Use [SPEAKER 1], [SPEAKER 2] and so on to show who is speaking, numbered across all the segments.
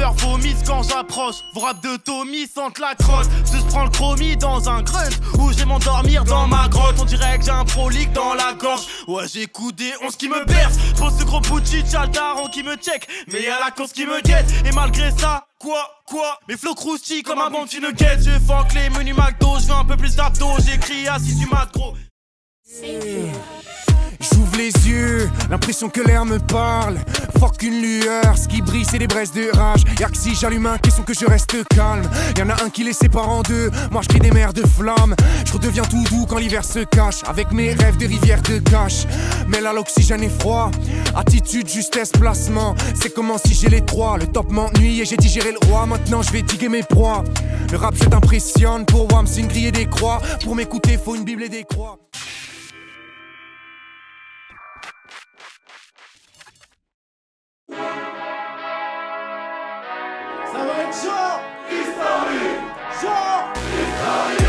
[SPEAKER 1] faire vomisse quand j'approche. Vos rap de Tommy sentent la crotte. Je prends le chromie dans un grunt où j'ai m'endormir dans ma grotte. On dirait que j'ai un prolique dans la gorge. Ouais, j'ai coudé 11 qui me berce. Pose ce gros bout de shit, y'a le daron qui me check. Mais y'a la course qui me guette. Et malgré ça, quoi mes flots croustillent comme un bon petit nugget. Je funk les menus McDo, je veux un peu plus d'abdos. J'écris assis du mat gros.
[SPEAKER 2] J'ouvre les yeux, l'impression que l'air me parle. Fort qu'une lueur, ce qui brille c'est des braises de rage. Y'a que si j'allume un caisson que je reste calme. Y'en a un qui les sépare en deux, moi je crie des mers de flammes. Je redeviens tout doux quand l'hiver se cache. Avec mes rêves de rivière de cache. Mais là l'oxygène est froid. Attitude, justesse, placement. C'est comme si j'ai les trois. Le top m'ennuie et j'ai digéré le roi. Maintenant je vais diguer mes proies. Le rap je t'impressionne. Pour Wam c'est une grille et des croix. Pour m'écouter faut une bible et des croix.
[SPEAKER 1] Ça va être chaud! Historique! Chaud! Historique!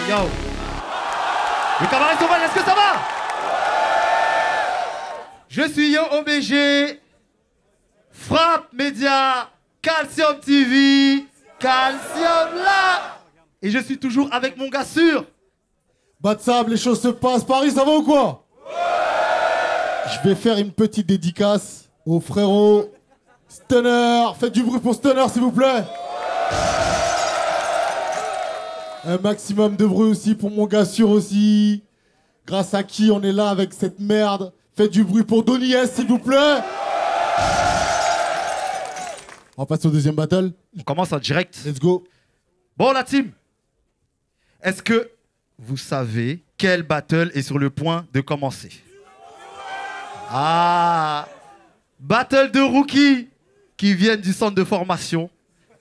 [SPEAKER 3] Yo. Le cabaret sauvage, est-ce que ça va? Je suis Yo OBG, Frappe Média, Calcium TV, Calcium là. Et je suis toujours avec mon gars sûr.
[SPEAKER 4] Bas de sable, les choses se passent. Paris, ça va ou quoi? Je vais faire une petite dédicace aux frérots Stunner. Faites du bruit pour Stunner, s'il vous plaît. Un maximum de bruit aussi pour mon gars sûr aussi. Grâce à qui on est là avec cette merde. Faites du bruit pour Donny S, s'il vous plaît. On passe au deuxième battle.
[SPEAKER 3] On commence en direct.
[SPEAKER 4] Let's go.
[SPEAKER 3] Bon la team, est-ce que vous savez quel battle est sur le point de commencer? Ah, battle de rookies qui viennent du centre de formation.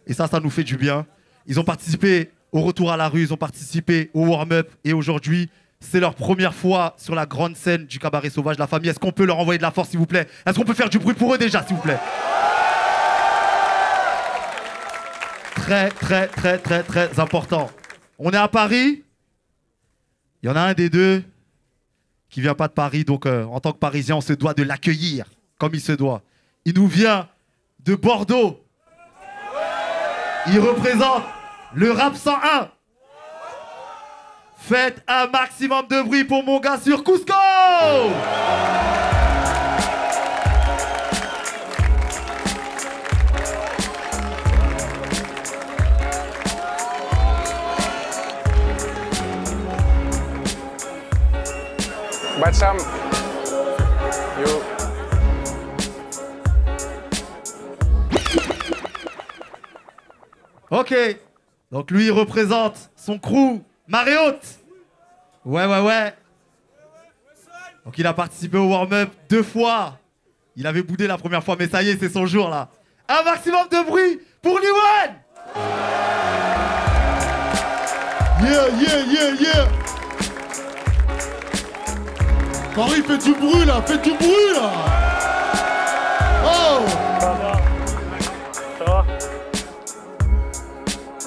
[SPEAKER 3] Et ça nous fait du bien. Ils ont participé au retour à la rue, ils ont participé au warm-up. Et aujourd'hui, c'est leur première fois sur la grande scène du cabaret sauvage. La famille, est-ce qu'on peut leur envoyer de la force, s'il vous plaît? Est-ce qu'on peut faire du bruit pour eux déjà, s'il vous plaît? Très important. On est à Paris. Il y en a un des deux qui vient pas de Paris. Donc, en tant que Parisien, on se doit de l'accueillir comme il se doit. Il nous vient de Bordeaux. Il représente le Rap 101. Faites un maximum de bruit pour mon gars sur Cusco.
[SPEAKER 5] Batsam. Yo.
[SPEAKER 3] Ok. Donc lui, il représente son crew Marriott. Ouais. Donc il a participé au warm-up 2 fois. Il avait boudé la première fois, mais ça y est, c'est son jour là. Un maximum de bruit pour Liwan.
[SPEAKER 4] Yeah. Paris, faites du bruit là, Oh.
[SPEAKER 5] Ça va?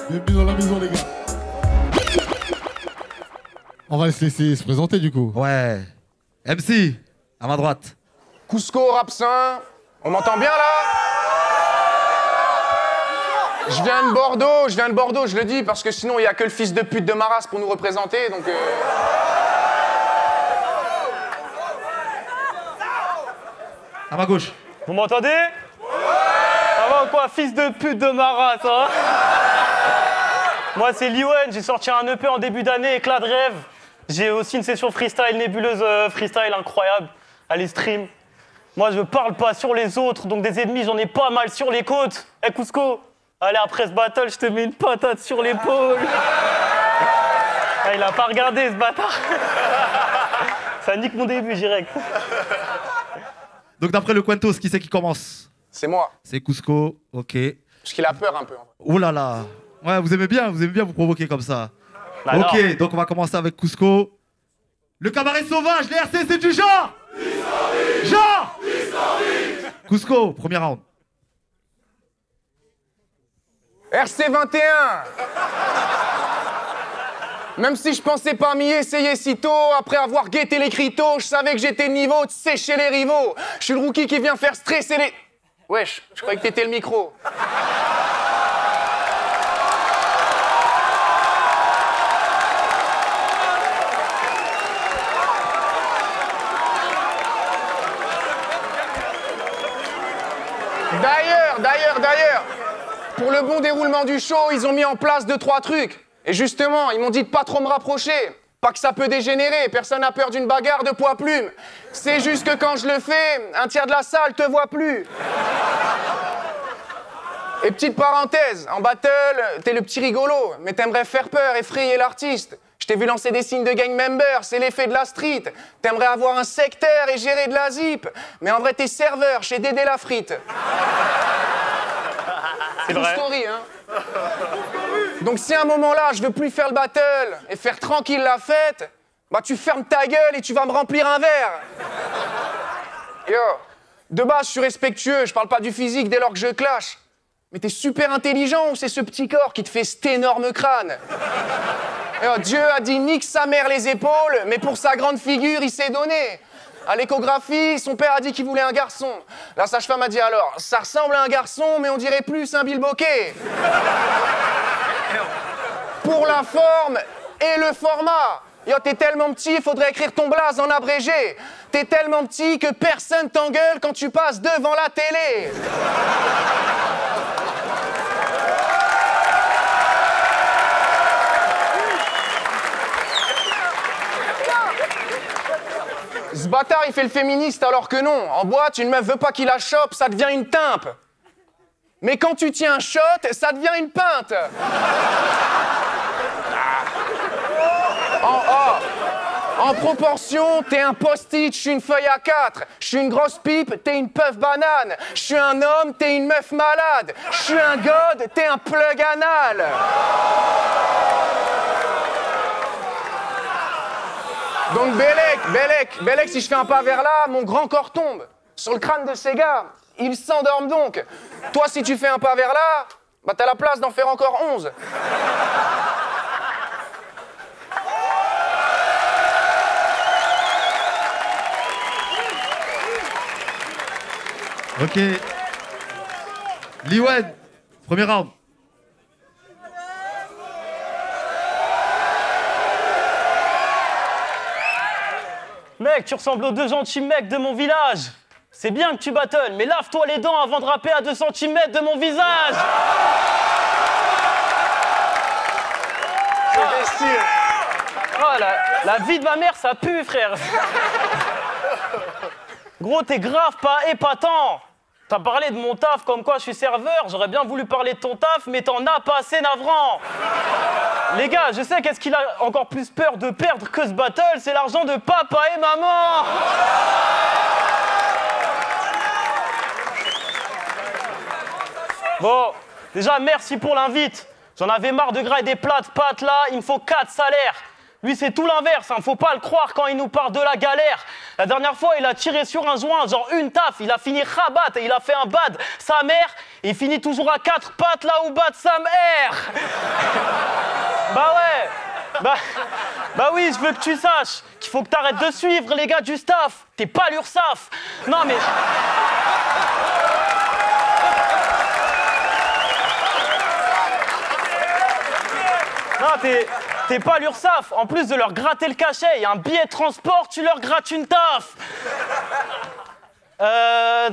[SPEAKER 4] Bienvenue dans la maison, les gars. On va se laisser se présenter du coup.
[SPEAKER 3] Ouais. MC, à ma droite.
[SPEAKER 5] Cusco, Rapsin. On m'entend bien là? Je viens de Bordeaux, je le dis, parce que sinon il n'y a que le fils de pute de Maras pour nous représenter, donc...
[SPEAKER 3] À ma gauche.
[SPEAKER 6] Vous m'entendez? Ça va va quoi, fils de pute de Mara, ça va? Moi, c'est Liwen, j'ai sorti un EP en début d'année, éclat de rêve. J'ai aussi une session freestyle, nébuleuse freestyle incroyable. Allez, stream. Moi, je parle pas sur les autres, donc des ennemis, j'en ai pas mal sur les côtes. Eh, Cusco, allez, après ce battle, je te mets une patate sur l'épaule. Ah, il a pas regardé, ce bâtard. Ça nique mon début, direct.
[SPEAKER 3] Donc d'après le Quentos, qui c'est qui commence?
[SPEAKER 5] C'est moi.
[SPEAKER 3] C'est Cusco, ok.
[SPEAKER 5] Parce qu'il a peur un peu.
[SPEAKER 3] Oh là là. Ouais, vous aimez bien vous provoquer comme ça.
[SPEAKER 6] Bah
[SPEAKER 3] ok,
[SPEAKER 6] non.
[SPEAKER 3] donc on va commencer avec Cusco. Le cabaret sauvage, les RC, c'est du genre. Genre. Cusco, premier round.
[SPEAKER 5] RC21. Même si je pensais pas m'y essayer si tôt, après avoir guetté les critos, je savais que j'étais le niveau de sécher les rivaux. Je suis le rookie qui vient faire stresser les... Wesh, je croyais que t'étais le micro. D'ailleurs, pour le bon déroulement du show, ils ont mis en place 2-3 trucs. Et justement, ils m'ont dit de pas trop me rapprocher. Pas que ça peut dégénérer, personne n'a peur d'une bagarre de poids plume. C'est juste que quand je le fais, un tiers de la salle te voit plus. Et petite parenthèse, en battle, t'es le petit rigolo, mais t'aimerais faire peur, effrayer l'artiste. Je t'ai vu lancer des signes de gang member, c'est l'effet de la street. T'aimerais avoir un secteur et gérer de la zip. Mais en vrai, t'es serveur chez Dédé la frite.
[SPEAKER 6] C'est vrai.
[SPEAKER 5] Story, hein. Donc si à un moment là, je veux plus faire le battle et faire tranquille la fête, bah tu fermes ta gueule et tu vas me remplir un verre. Yo, de base, je suis respectueux, je parle pas du physique dès lors que je clash. Mais t'es super intelligent ou c'est ce petit corps qui te fait cet énorme crâne? Yo, Dieu a dit nique sa mère les épaules, mais pour sa grande figure, il s'est donné. À l'échographie, son père a dit qu'il voulait un garçon. La sage-femme a dit alors, ça ressemble à un garçon, mais on dirait plus un bilboquet. Pour la forme et le format. Yo, t'es tellement petit, il faudrait écrire ton blaze en abrégé. T'es tellement petit que personne t'engueule quand tu passes devant la télé. Ce bâtard, il fait le féministe alors que non. En boîte, une meuf veut pas qu'il la chope, ça devient une timpe. Mais quand tu tiens un shot, ça devient une pinte. En proportion, t'es un post-it, je suis une feuille A4. Je suis une grosse pipe, t'es une puff banane. Je suis un homme, t'es une meuf malade. Je suis un god, t'es un plug anal. Donc Bélec, si je fais un pas vers là, mon grand corps tombe. Sur le crâne de ces gars, ils s'endorment donc. Toi, si tu fais un pas vers là, bah t'as la place d'en faire encore 11.
[SPEAKER 3] Ok. Liwen, premier round.
[SPEAKER 6] Mec, tu ressembles aux 2 gentils mecs de mon village. C'est bien que tu battles, mais lave-toi les dents avant de rapper à 2 cm de mon visage. Oh, la vie de ma mère, ça pue, frère. Gros, t'es grave pas épatant. T'as parlé de mon taf comme quoi je suis serveur. J'aurais bien voulu parler de ton taf, mais t'en as pas assez navrant. Les gars, je sais qu'est-ce qu'il a encore plus peur de perdre que ce battle, c'est l'argent de papa et maman. Bon, déjà, merci pour l'invite. J'en avais marre de grailler des plats de pâtes là, il me faut 4 salaires. Lui, c'est tout l'inverse, hein. Faut pas le croire quand il nous parle de la galère. La dernière fois, il a tiré sur un joint, genre une taf, il a fini rabat et il a fait un bad. Sa mère, il finit toujours à 4 pattes là où bat sa mère. Bah ouais. Bah oui, je veux que tu saches qu'il faut que t'arrêtes de suivre les gars du staff. T'es pas l'URSSAF. Non mais... Non, t'es pas l'URSSAF. En plus de leur gratter le cachet, il y a un billet de transport, tu leur grattes une taf.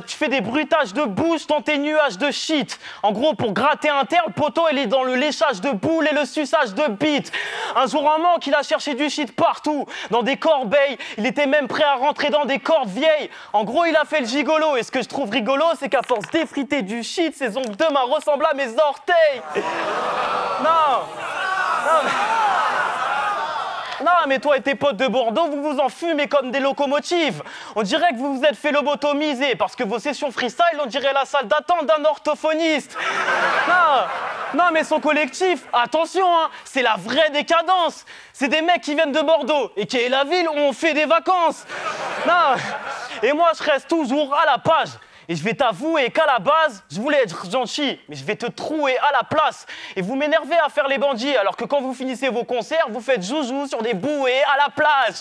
[SPEAKER 6] Tu fais des bruitages de bouche dans tes nuages de shit. En gros, pour gratter un terre, le poteau, il est dans le léchage de boules et le suçage de bite. Un jour, un manque, il a cherché du shit partout, dans des corbeilles. Il était même prêt à rentrer dans des cordes vieilles. En gros, il a fait le gigolo. Et ce que je trouve rigolo, c'est qu'à force d'effriter du shit, ses ongles de main ressemblent à mes orteils. Non. Non, mais toi et tes potes de Bordeaux, vous vous en fumez comme des locomotives. On dirait que vous vous êtes fait lobotomiser parce que vos sessions freestyle, on dirait la salle d'attente d'un orthophoniste. Non, mais son collectif, attention, hein, c'est la vraie décadence. C'est des mecs qui viennent de Bordeaux et qui est la ville où on fait des vacances. Non, et moi, je reste toujours à la page. Et je vais t'avouer qu'à la base, je voulais être gentil, mais je vais te trouer à la place. Et vous m'énervez à faire les bandits, alors que quand vous finissez vos concerts, vous faites joujou sur des bouées à la plage.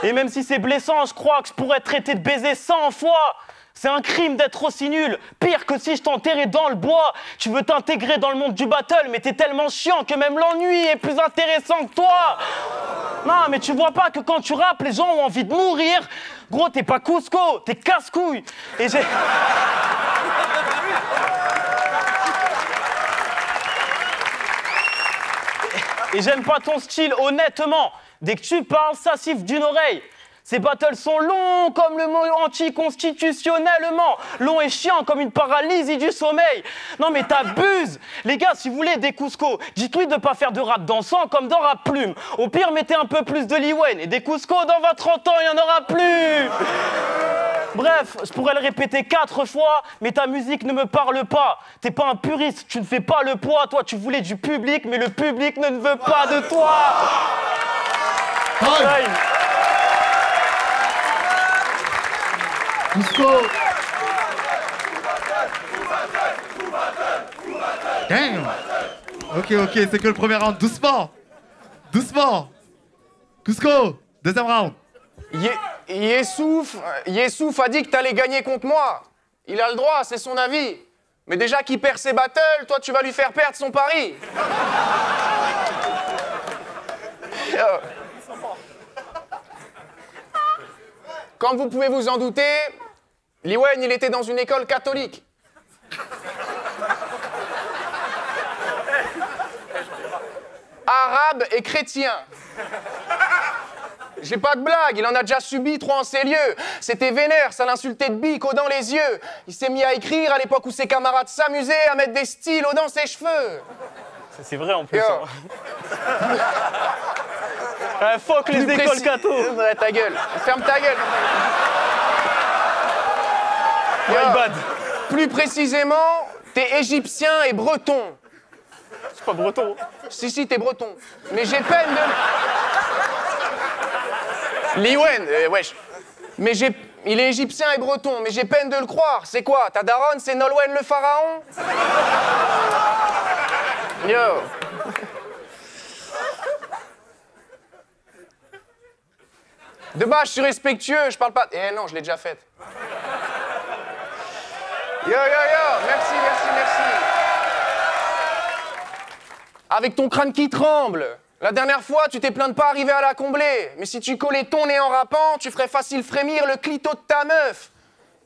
[SPEAKER 6] Et même si c'est blessant, je crois que je pourrais te traiter de baiser 100 fois. C'est un crime d'être aussi nul. Pire que si je t'enterrais dans le bois. Tu veux t'intégrer dans le monde du battle, mais t'es tellement chiant que même l'ennui est plus intéressant que toi. Non, mais tu vois pas que quand tu rappes, les gens ont envie de mourir. Gros, t'es pas Cusco, t'es casse-couille. Et j'ai... Et j'aime pas ton style, honnêtement. Dès que tu parles, ça siffle d'une oreille. Ces battles sont longs comme le mot anticonstitutionnellement. Long et chiant comme une paralysie du sommeil. Non mais t'abuses. Les gars, si vous voulez des Cusco, dites-lui de pas faire de rap dansant comme dans Rap Plume. Au pire, mettez un peu plus de Liwen et des Cusco dans 20-30 ans, il n'y en aura plus. Bref, je pourrais le répéter 4 fois, mais ta musique ne me parle pas. T'es pas un puriste, tu ne fais pas le poids. Toi, tu voulais du public, mais le public ne veut pas de toi.
[SPEAKER 4] Time. Cusco.
[SPEAKER 3] Damn. Ok, c'est que le premier round. Doucement. Cusco, deuxième round.
[SPEAKER 5] Yessouf a dit que t'allais gagner contre moi. Il a le droit, c'est son avis. Mais déjà qu'il perd ses battles, toi tu vas lui faire perdre son pari. Comme vous pouvez vous en douter, Liwen, il était dans une école catholique. Arabe et chrétien. J'ai pas de blague, il en a déjà subi 3 en ces lieux. C'était vénère, ça l'insultait de bico dans les yeux. Il s'est mis à écrire à l'époque où ses camarades s'amusaient à mettre des stylos dans ses cheveux.
[SPEAKER 6] C'est vrai en plus. Fuck les écoles catho.
[SPEAKER 5] Ouais, ta gueule, ferme ta gueule.
[SPEAKER 6] Bad.
[SPEAKER 5] Plus précisément, t'es égyptien et breton.
[SPEAKER 6] C'est pas breton.
[SPEAKER 5] Si, t'es breton. Mais j'ai peine de... Liwen, wesh. Mais il est égyptien et breton, mais j'ai peine de le croire. C'est quoi, ta daronne, c'est Nolwenn le pharaon? Yo. De base, je suis respectueux, je parle pas... Eh non, je l'ai déjà faite. Yo, merci. Avec ton crâne qui tremble. La dernière fois, tu t'es plaint de pas arriver à la combler. Mais si tu collais ton nez en rappant, tu ferais facile frémir le clito de ta meuf.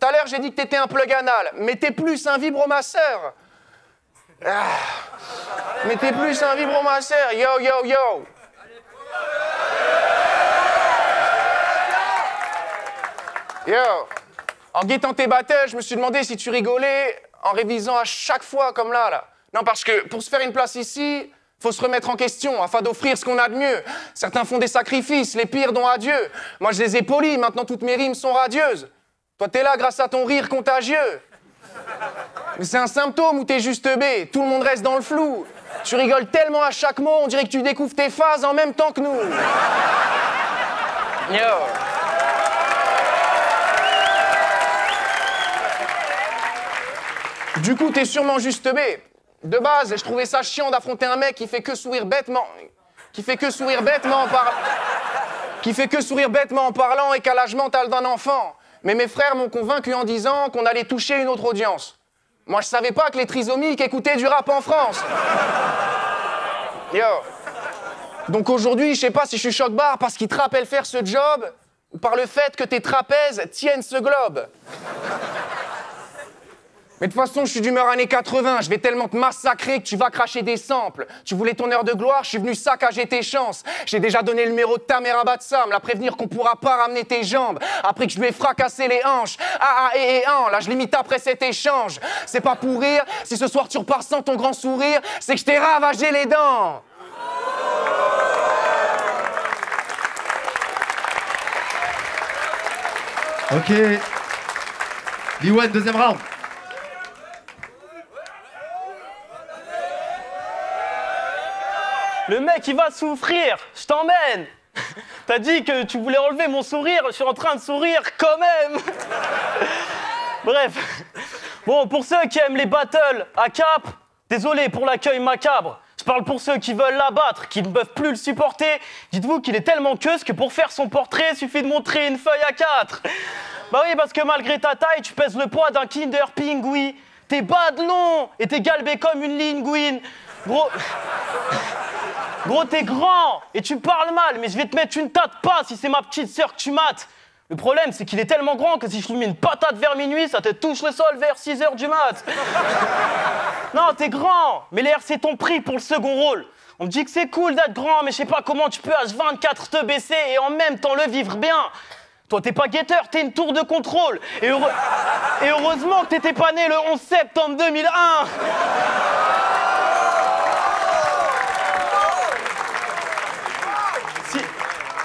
[SPEAKER 5] Tout à l'heure, j'ai dit que t'étais un plug anal, mais t'es plus un vibromasseur. Mais t'es plus un vibromasseur. Yo. En guettant tes battles, je me suis demandé si tu rigolais en révisant à chaque fois comme là. Non, parce que pour se faire une place ici, faut se remettre en question afin d'offrir ce qu'on a de mieux. Certains font des sacrifices, les pires dont à Dieu. Moi, je les ai polis, maintenant toutes mes rimes sont radieuses. Toi, t'es là grâce à ton rire contagieux. Mais c'est un symptôme ou t'es juste B, tout le monde reste dans le flou. Tu rigoles tellement à chaque mot, on dirait que tu découvres tes phases en même temps que nous. Yo. Du coup, t'es sûrement juste B. De base, je trouvais ça chiant d'affronter un mec qui fait que sourire bêtement. Qui fait que sourire bêtement en parlant et qu'à l'âge mental d'un enfant. Mais mes frères m'ont convaincu en disant qu'on allait toucher une autre audience. Moi, je savais pas que les trisomiques écoutaient du rap en France. Yo. Donc aujourd'hui, je sais pas si je suis choc-barre parce qu'il te rappelle faire ce job ou par le fait que tes trapèzes tiennent ce globe. Mais de toute façon, je suis d'humeur années 80, je vais tellement te massacrer que tu vas cracher des samples. Tu voulais ton heure de gloire, je suis venu saccager tes chances. J'ai déjà donné le numéro de ta mère à Batsam, la prévenir qu'on pourra pas ramener tes jambes. Après que je lui ai fracassé les hanches. Là je limite après cet échange. C'est pas pour rire, si ce soir tu repars sans ton grand sourire, c'est que je t'ai ravagé les dents.
[SPEAKER 3] Ok. Liwan, deuxième round.
[SPEAKER 6] Le mec, il va souffrir, je t'emmène. T'as dit que tu voulais enlever mon sourire, je suis en train de sourire quand même. Bref. Bon, pour ceux qui aiment les battles à cap, désolé pour l'accueil macabre. Je parle pour ceux qui veulent l'abattre, qui ne peuvent plus le supporter. Dites-vous qu'il est tellement queuse que pour faire son portrait, il suffit de montrer une feuille A4. Bah oui, parce que malgré ta taille, tu pèses le poids d'un Kinder Pingui. T'es bas de long et t'es galbé comme une linguine. Gros, t'es grand et tu parles mal, mais je vais te mettre une tape pas si c'est ma petite sœur que tu mates. Le problème, c'est qu'il est tellement grand que si je lui mets une patate vers minuit, ça te touche le sol vers 6h du mat. Non, t'es grand, mais l'air, c'est ton prix pour le second rôle. On me dit que c'est cool d'être grand, mais je sais pas comment tu peux H24 te baisser et en même temps le vivre bien. Toi, t'es pas guetteur, t'es une tour de contrôle. Et heureusement que t'étais pas né le 11 septembre 2001.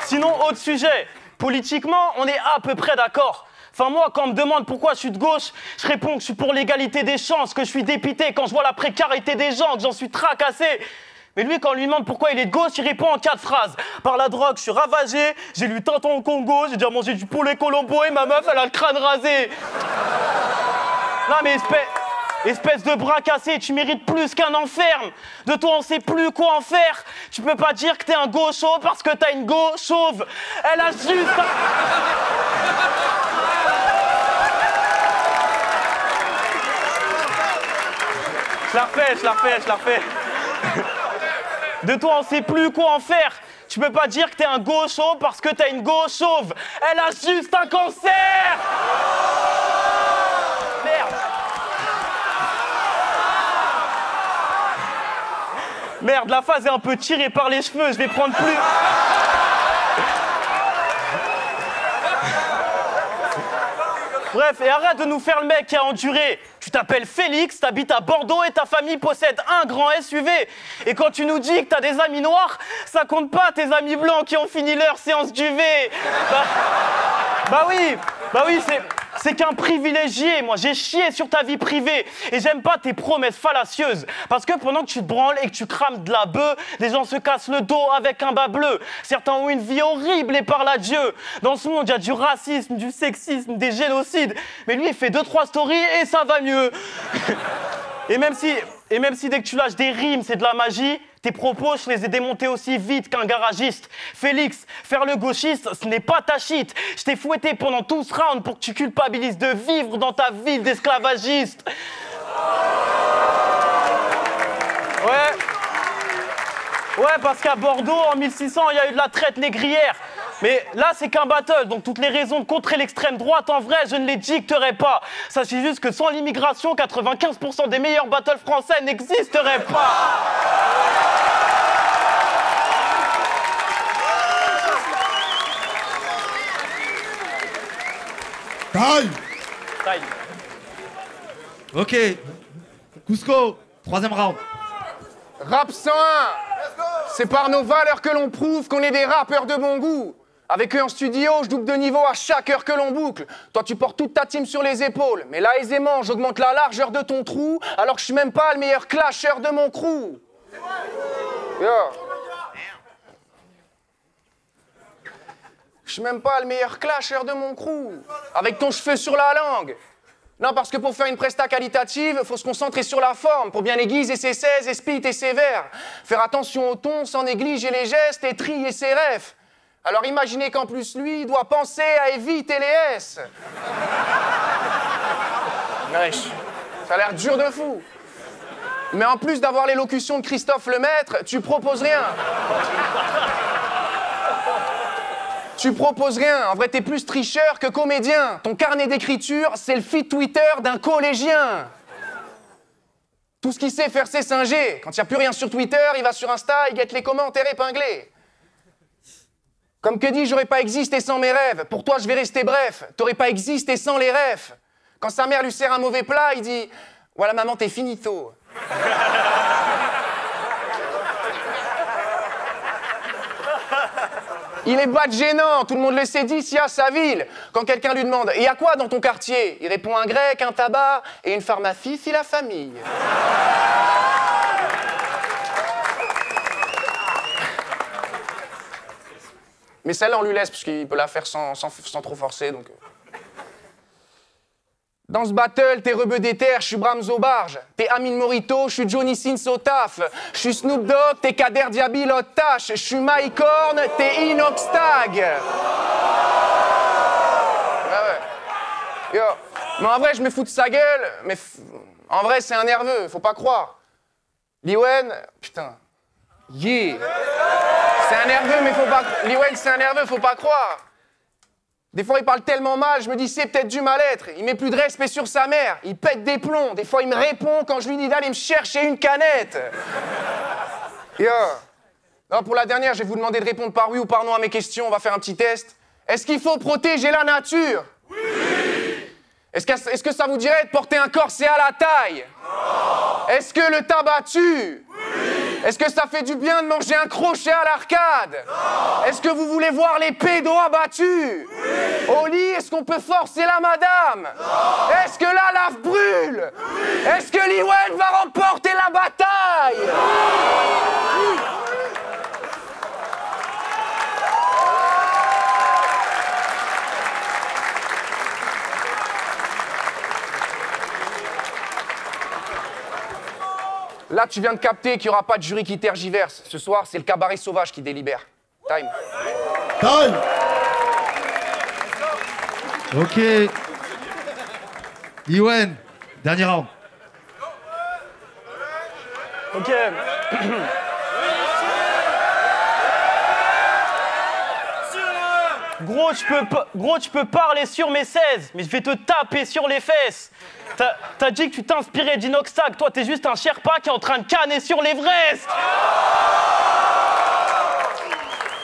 [SPEAKER 6] Sinon, autre sujet. Politiquement, on est à peu près d'accord. Enfin, moi, quand on me demande pourquoi je suis de gauche, je réponds que je suis pour l'égalité des chances, que je suis dépité quand je vois la précarité des gens, que j'en suis tracassé. Mais lui, quand on lui demande pourquoi il est de gauche, il répond en 4 phrases. Par la drogue, je suis ravagé, j'ai lu Tintin au Congo, j'ai déjà mangé du poulet Colombo et ma meuf, elle a le crâne rasé. Non, mais espèce de bras cassé, tu mérites plus qu'un enferme. De toi, on sait plus quoi en faire. Tu peux pas dire que t'es un gaucho parce que t'as une go chauve. Elle a juste... Je la refais. De toi, on sait plus quoi en faire. Tu peux pas dire que t'es un gaucho parce que t'as une go chauve. Elle a juste un cancer. Merde, la phase est un peu tirée par les cheveux, je vais prendre plus... Bref, et arrête de nous faire le mec qui a enduré. Tu t'appelles Félix, t'habites à Bordeaux et ta famille possède un grand SUV. Et quand tu nous dis que t'as des amis noirs, ça compte pas tes amis blancs qui ont fini leur séance d'UV. Bah oui, c'est qu'un privilégié, moi j'ai chié sur ta vie privée et j'aime pas tes promesses fallacieuses parce que pendant que tu te branles et que tu crames de la bœuf, les gens se cassent le dos avec un bas bleu. Certains ont une vie horrible et parlent à Dieu. Dans ce monde, il y a du racisme, du sexisme, des génocides, mais lui il fait 2-3 stories et ça va mieux. Et même si dès que tu lâches des rimes, c'est de la magie, tes propos, je les ai démontés aussi vite qu'un garagiste. Félix, faire le gauchiste, ce n'est pas ta shit. Je t'ai fouetté pendant tout ce round pour que tu culpabilises de vivre dans ta ville d'esclavagiste. Ouais, parce qu'à Bordeaux, en 1600, il y a eu de la traite négrière. Mais là, c'est qu'un battle, donc toutes les raisons de contrer l'extrême droite, en vrai, je ne les dicterai pas. Sachez juste que sans l'immigration, 95% des meilleurs battles français n'existeraient pas.
[SPEAKER 4] Taille.
[SPEAKER 3] Ok. Cusco, troisième round.
[SPEAKER 5] Rap 101, c'est par nos valeurs que l'on prouve qu'on est des rappeurs de bon goût. Avec eux en studio, je double de niveau à chaque heure que l'on boucle. Toi, tu portes toute ta team sur les épaules. Mais là, aisément, j'augmente la largeur de ton trou, alors que je suis même pas le meilleur clasher de mon crew. Yo. Je suis même pas le meilleur clasher de mon crew. Avec ton cheveu sur la langue. Non, parce que pour faire une presta qualitative, faut se concentrer sur la forme, pour bien aiguiser ses 16 et spit et sévère. Faire attention au ton sans négliger les gestes et trier ses refs. Alors imaginez qu'en plus lui, il doit penser à éviter les S. Wesh, ça a l'air dur de fou. Mais en plus d'avoir l'élocution de Christophe Lemaître, tu proposes rien. Tu proposes rien. En vrai, t'es plus tricheur que comédien. Ton carnet d'écriture, c'est le feed Twitter d'un collégien. Tout ce qu'il sait faire, c'est singer. Quand il n'y a plus rien sur Twitter, il va sur Insta, il guette les commentaires épinglés. Comme que dit, j'aurais pas existé sans mes rêves. Pour toi, je vais rester bref. T'aurais pas existé sans les rêves. Quand sa mère lui sert un mauvais plat, il dit « Voilà, maman, t'es finito. » Il est bas de gênant, tout le monde le sait d'ici à sa ville. Quand quelqu'un lui demande « Et y a quoi dans ton quartier ?» Il répond un grec, un tabac et une pharmacie si la famille. Mais celle-là, on lui laisse, parce qu'il peut la faire sans trop forcer, donc... Dans ce battle, t'es Rebeu des Terres, je suis Brahms au barge. T'es Amin Morito, je suis Johnny Sins au taf. Je suis Snoop Dogg, t'es Kader Diaby, l'autre tâche. Je suis Mike Horn, t'es Inox Tag. Yo. Mais en vrai, je me fous de sa gueule, mais en vrai, c'est un nerveux, faut pas croire. Liwen, putain. Yeah. C'est un nerveux, mais faut pas... Liwen, c'est un nerveux, faut pas croire. Des fois, il parle tellement mal, je me dis, c'est peut-être du mal-être. Il met plus de respect sur sa mère, il pète des plombs. Des fois, il me répond quand je lui dis d'aller me chercher une canette. Yo. Non, pour la dernière, je vais vous demander de répondre par oui ou par non à mes questions. On va faire un petit test. Est-ce qu'il faut protéger la nature? Oui. Est-ce que ça vous dirait de porter un corset à la taille? Non. Est-ce que le tabac tue? Oui. Est-ce que ça fait du bien de manger un crochet à l'arcade? Non. Est-ce que vous voulez voir les pédos abattus? Oui. Au lit, est-ce qu'on peut forcer la madame? Non. Est-ce que la lave brûle? Oui. Est-ce que Liwen va remporter la bataille? Oui. Là, tu viens de capter qu'il n'y aura pas de jury qui tergiverse. Ce soir, c'est le cabaret sauvage qui délibère. Time.
[SPEAKER 4] Time.
[SPEAKER 3] Ok. Liwen, dernier round.
[SPEAKER 6] Ok. Gros, tu peux parler sur mes 16, mais je vais te taper sur les fesses. T'as dit que tu t'inspirais d'Inoxtag. Toi, t'es juste un Sherpa qui est en train de canner sur l'Everest.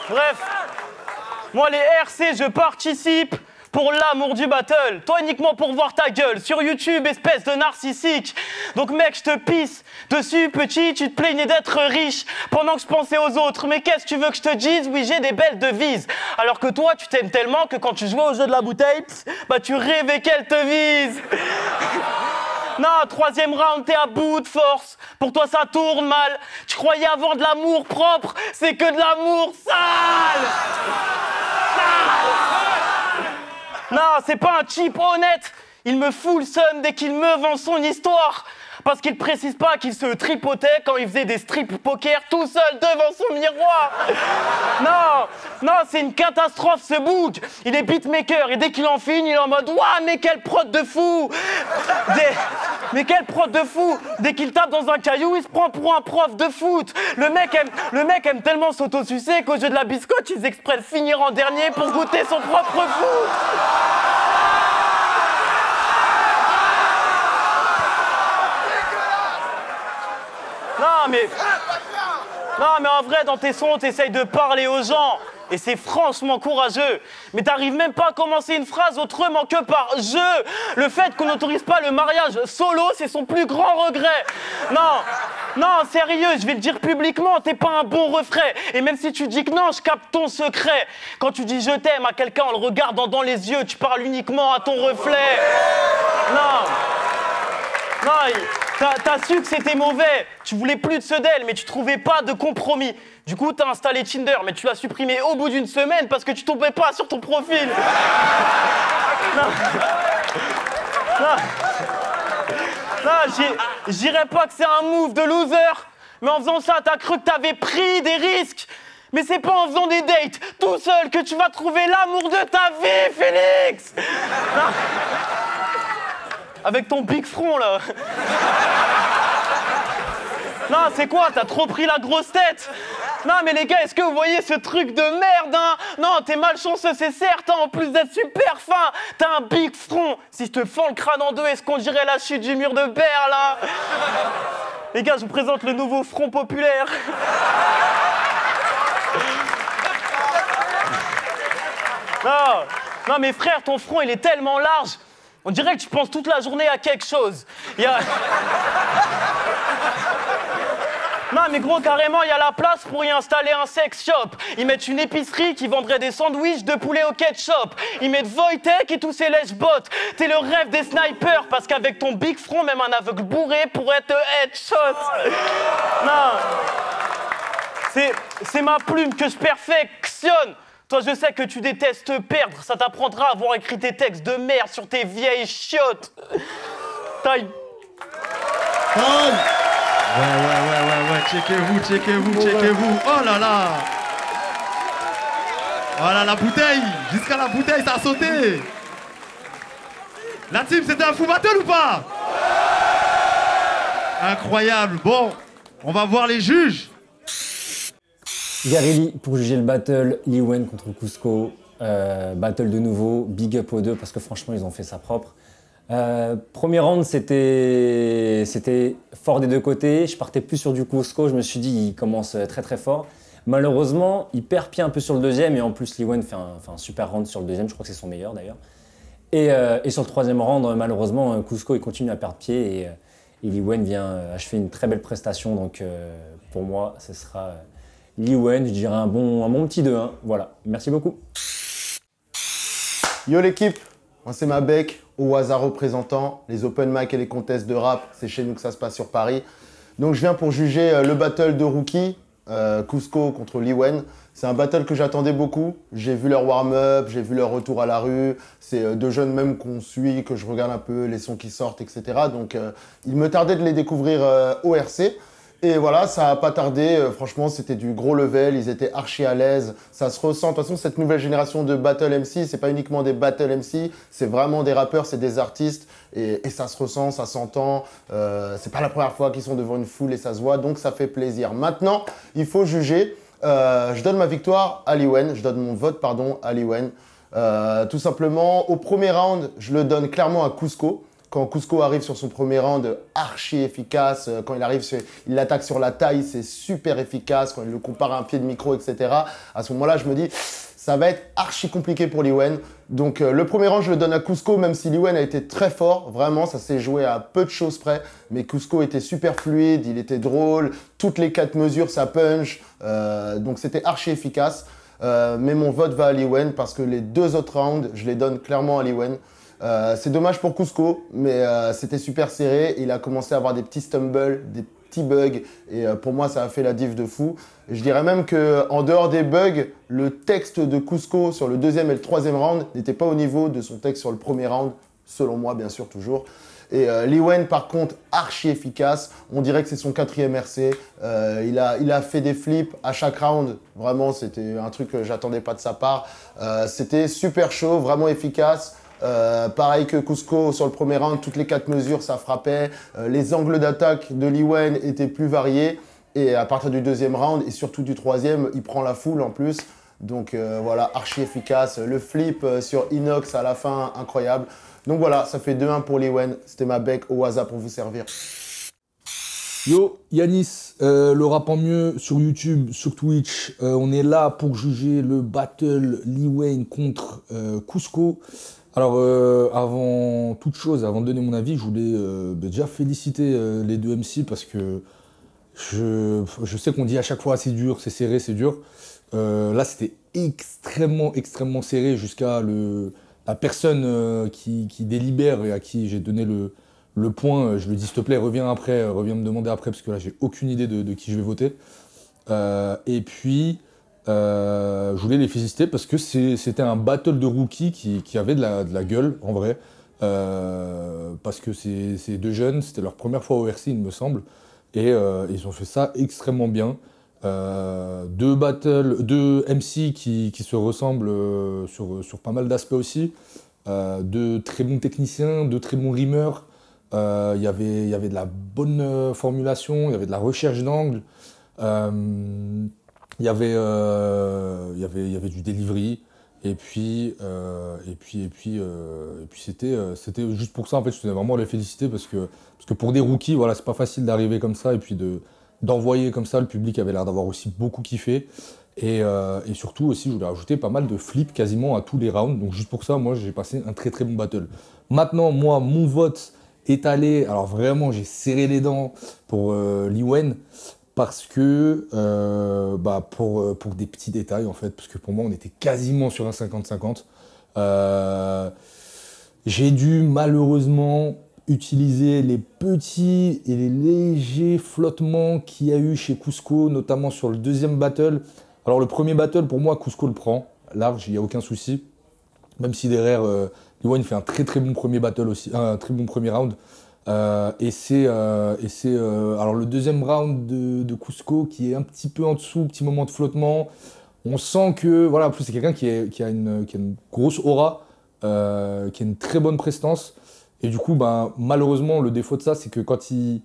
[SPEAKER 6] Bref, moi, les RC, je participe pour l'amour du battle. Toi, uniquement pour voir ta gueule sur YouTube, espèce de narcissique. Donc, mec, je te pisse dessus, petit. Tu te plaignais d'être riche pendant que je pensais aux autres. Mais qu'est-ce que tu veux que je te dise? Oui, j'ai des belles devises. Alors que toi, tu t'aimes tellement que quand tu jouais au jeu de la bouteille, bah, tu rêvais qu'elle te vise. Non, troisième round, t'es à bout de force. Pour toi, ça tourne mal. Tu croyais avoir de l'amour propre. C'est que de l'amour sale. Non, c'est pas un cheap honnête. Il me fout le seum dès qu'il me vend son histoire. Parce qu'il précise pas qu'il se tripotait quand il faisait des strip poker tout seul devant son miroir. Non, c'est une catastrophe ce book. Il est beatmaker et dès qu'il en finit, il est en mode « Ouah, mais quel prod de fou !» Mais quel prod de fou! Dès qu'il tape dans un caillou, il se prend pour un prof de foot. Le mec aime tellement s'autosucer qu'au jeu de la biscotte, ils exprès de finir en dernier pour goûter son propre foot. Non mais en vrai, dans tes sons, t'essayes de parler aux gens. Et c'est franchement courageux. Mais t'arrives même pas à commencer une phrase autrement que par « je ». Le fait qu'on n'autorise pas le mariage solo, c'est son plus grand regret. Non, sérieux, je vais le dire publiquement, t'es pas un bon refrain. Et même si tu dis que non, je capte ton secret. Quand tu dis « je t'aime » à quelqu'un en le regardant dans les yeux, tu parles uniquement à ton reflet. Non, t'as su que c'était mauvais. Tu voulais plus de ce d'elle, mais tu trouvais pas de compromis. Du coup, t'as installé Tinder, mais tu l'as supprimé au bout d'une semaine parce que tu tombais pas sur ton profil. Je dirais pas que c'est un move de loser, mais en faisant ça, t'as cru que t'avais pris des risques. Mais c'est pas en faisant des dates tout seul que tu vas trouver l'amour de ta vie, Félix. Avec ton big front, là. Non, c'est quoi? T'as trop pris la grosse tête. Non mais les gars, est-ce que vous voyez ce truc de merde, hein? Non, t'es malchanceux, c'est certain, en plus d'être super fin, t'as un big front. Si je te fends le crâne en deux, est-ce qu'on dirait la chute du mur de Berlin, là? Les gars, je vous présente le nouveau Front Populaire. Non mais frère, ton front, il est tellement large, on dirait que tu penses toute la journée à quelque chose. Non mais gros, carrément, il y a la place pour y installer un sex shop. Ils mettent une épicerie qui vendrait des sandwichs de poulet au ketchup. Ils mettent Wojtek et tous ses lèche-bots. T'es le rêve des snipers, parce qu'avec ton big front, même un aveugle bourré pourrait te headshot. Non. C'est ma plume que je perfectionne. Toi, je sais que tu détestes perdre. Ça t'apprendra à avoir écrit tes textes de merde sur tes vieilles chiottes. Taille.
[SPEAKER 3] Ouais, checkez-vous. Oh là là. Voilà la bouteille. Jusqu'à la bouteille, ça a sauté. La team, c'était un fou battle ou pas? Incroyable. Bon, on va voir les juges.
[SPEAKER 7] Garili pour juger le battle, Liwen contre Cusco. Battle de nouveau, big up aux deux parce que franchement, ils ont fait ça propre. Premier round, c'était fort des deux côtés. Je partais plus sur du Cusco. Je me suis dit, il commence très très fort. Malheureusement, il perd pied un peu sur le deuxième. Et en plus, Liwen fait un super round sur le deuxième. Je crois que c'est son meilleur d'ailleurs. Et sur le troisième round, malheureusement, Cusco il continue à perdre pied. Et Liwen vient achever une très belle prestation. Donc pour moi, ce sera Liwen. Je dirais un bon petit 2-1. Voilà. Merci beaucoup.
[SPEAKER 8] Yo l'équipe, moi c'est Mabek, au hasard représentant, les open mic et les contests de rap, c'est chez nous que ça se passe sur Paris. Donc je viens pour juger le battle de rookie, Cusco contre Liwen. C'est un battle que j'attendais beaucoup, j'ai vu leur warm-up, j'ai vu leur retour à la rue, c'est deux jeunes même qu'on suit, que je regarde un peu, les sons qui sortent, etc. Donc il me tardait de les découvrir au RC. Et voilà, ça n'a pas tardé, franchement c'était du gros level, ils étaient archi à l'aise, ça se ressent. De toute façon, cette nouvelle génération de battle MC, c'est pas uniquement des battle MC, c'est vraiment des rappeurs, c'est des artistes, et ça se ressent, ça s'entend. C'est pas la première fois qu'ils sont devant une foule et ça se voit, donc ça fait plaisir. Maintenant, il faut juger. Je donne ma victoire à Liwen, je donne mon vote, pardon, à Liwen. Tout simplement, au premier round, je le donne clairement à Cusco. Quand Cusco arrive sur son premier round, archi efficace. Quand il arrive, il l'attaque sur la taille, c'est super efficace. Quand il le compare à un pied de micro, etc. À ce moment-là, je me dis, ça va être archi compliqué pour Liwen. Donc le premier round, je le donne à Cusco, même si Liwen a été très fort. Vraiment, ça s'est joué à peu de choses près. Mais Cusco était super fluide, il était drôle. Toutes les 4 mesures, ça punch. Donc c'était archi efficace. Mais mon vote va à Liwen parce que les 2 autres rounds, je les donne clairement à Liwen. C'est dommage pour Cusco, mais c'était super serré. Il a commencé à avoir des petits stumbles, des petits bugs. Et pour moi, ça a fait la diff de fou. Et je dirais même qu'en dehors des bugs, le texte de Cusco sur le deuxième et le troisième round n'était pas au niveau de son texte sur le premier round, selon moi, bien sûr, toujours. Et Liwen, par contre, archi efficace. On dirait que c'est son 4e RC. Il a fait des flips à chaque round. Vraiment, c'était un truc que j'attendais pas de sa part. C'était super chaud, vraiment efficace. Pareil que Cusco sur le premier round, toutes les 4 mesures ça frappait, les angles d'attaque de Liwen étaient plus variés et à partir du deuxième round et surtout du troisième, il prend la foule en plus, donc voilà, archi efficace, le flip sur Inox à la fin, incroyable. Donc voilà, ça fait 2-1 pour Liwen, c'était Mabek au hasard pour vous servir.
[SPEAKER 9] Yo, Yanis, le rap en mieux sur YouTube, sur Twitch. On est là pour juger le battle Liwen contre Cusco. Alors, avant toute chose, avant de donner mon avis, je voulais déjà féliciter les deux MC parce que je sais qu'on dit à chaque fois c'est dur, c'est serré, c'est dur. Là, c'était extrêmement serré jusqu'à la personne qui délibère et à qui j'ai donné le point. Je lui dis s'il te plaît, reviens me demander après parce que là, j'ai aucune idée de qui je vais voter. Et puis... je voulais les féliciter parce que c'était un battle de rookie qui avait de la gueule, en vrai. Parce que c'est deux jeunes, c'était leur première fois au RC, il me semble. Et ils ont fait ça extrêmement bien. Deux MC qui se ressemblent sur pas mal d'aspects aussi. Deux très bons techniciens, deux très bons rimeurs. Il y avait de la bonne formulation, il y avait de la recherche d'angle. il y avait du delivery. Et puis c'était juste pour ça, en fait, je tenais vraiment à les féliciter parce que pour des rookies, voilà, c'est pas facile d'arriver comme ça et puis d'envoyer comme ça. Le public avait l'air d'avoir aussi beaucoup kiffé. Et surtout aussi, je voulais rajouter pas mal de flips quasiment à tous les rounds. Donc juste pour ça, moi, j'ai passé un très très bon battle. Maintenant, moi, mon vote est allé... Alors vraiment, j'ai serré les dents pour Liwen. Parce que, pour des petits détails en fait, parce que pour moi on était quasiment sur un 50-50. J'ai dû malheureusement utiliser les petits et les légers flottements qu'il y a eu chez Cusco, notamment sur le deuxième battle. Alors le premier battle pour moi Cusco le prend, large, il n'y a aucun souci. Même si derrière, Liwen fait un très très bon premier battle aussi, un très bon premier round. Alors le deuxième round de Cusco qui est un petit peu en dessous, petit moment de flottement. On sent que, voilà, en plus c'est quelqu'un qui a une grosse aura, qui a une très bonne prestance. Et du coup, malheureusement, le défaut de ça, c'est que quand il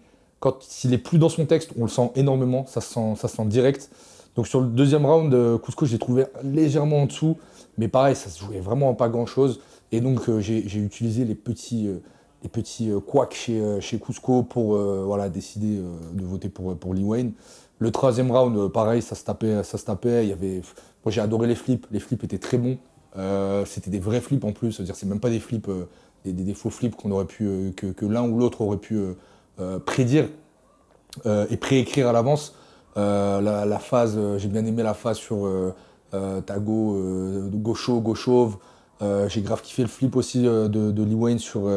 [SPEAKER 9] est plus dans son texte, on le sent énormément, ça se sent direct. Donc sur le deuxième round, Cusco, j'ai trouvé légèrement en dessous. Mais pareil, ça se jouait vraiment pas grand-chose. Et donc j'ai utilisé les petits couacs chez Cusco pour décider de voter pour Liwen. Le troisième round, pareil, ça se tapait. Moi, j'ai adoré les flips. Les flips étaient très bons. C'était des vrais flips en plus. C'est-à-dire, c'est même pas des flips, des faux flips qu'on aurait pu que l'un ou l'autre aurait pu prédire et préécrire à l'avance. La phase, j'ai bien aimé la phase sur Tago, Gaucho, Gauchauve. J'ai grave kiffé le flip aussi de Liwen sur.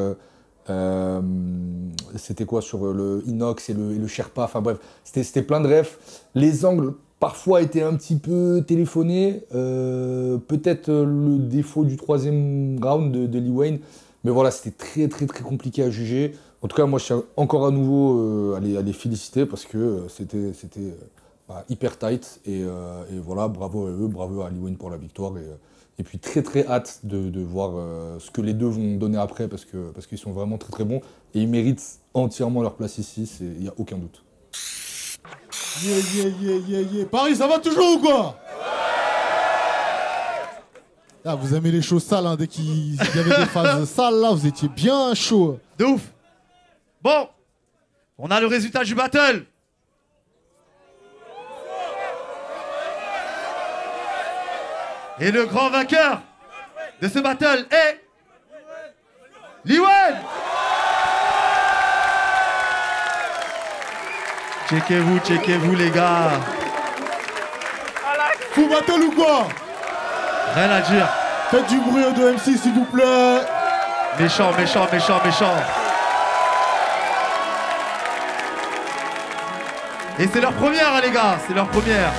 [SPEAKER 9] C'était quoi sur le Inox et le Sherpa, enfin bref, c'était plein de refs. Les angles parfois étaient un petit peu téléphonés, peut-être le défaut du troisième round de Liwen, mais voilà, c'était très très très compliqué à juger. En tout cas, moi je tiens encore à nouveau à les féliciter parce que c'était hyper tight et voilà, bravo à eux, bravo à Liwen pour la victoire. Et puis très très hâte de voir ce que les deux vont donner après parce qu'ils sont vraiment très très bons et ils méritent entièrement leur place ici, il n'y a aucun doute.
[SPEAKER 4] Yeah. Paris, ça va toujours ou quoi? Ah, vous aimez les choses sales, hein, dès qu'il y avait des phases sales là, vous étiez bien chaud.
[SPEAKER 3] De ouf. Bon, on a le résultat du battle. Et le grand vainqueur de ce battle est Liwen. Checkez-vous les gars.
[SPEAKER 4] Full battle ou quoi?
[SPEAKER 3] Rien à dire.
[SPEAKER 4] Faites du bruit au 2MC s'il vous plaît.
[SPEAKER 3] Méchant. Et c'est leur première, hein, les gars, c'est leur première.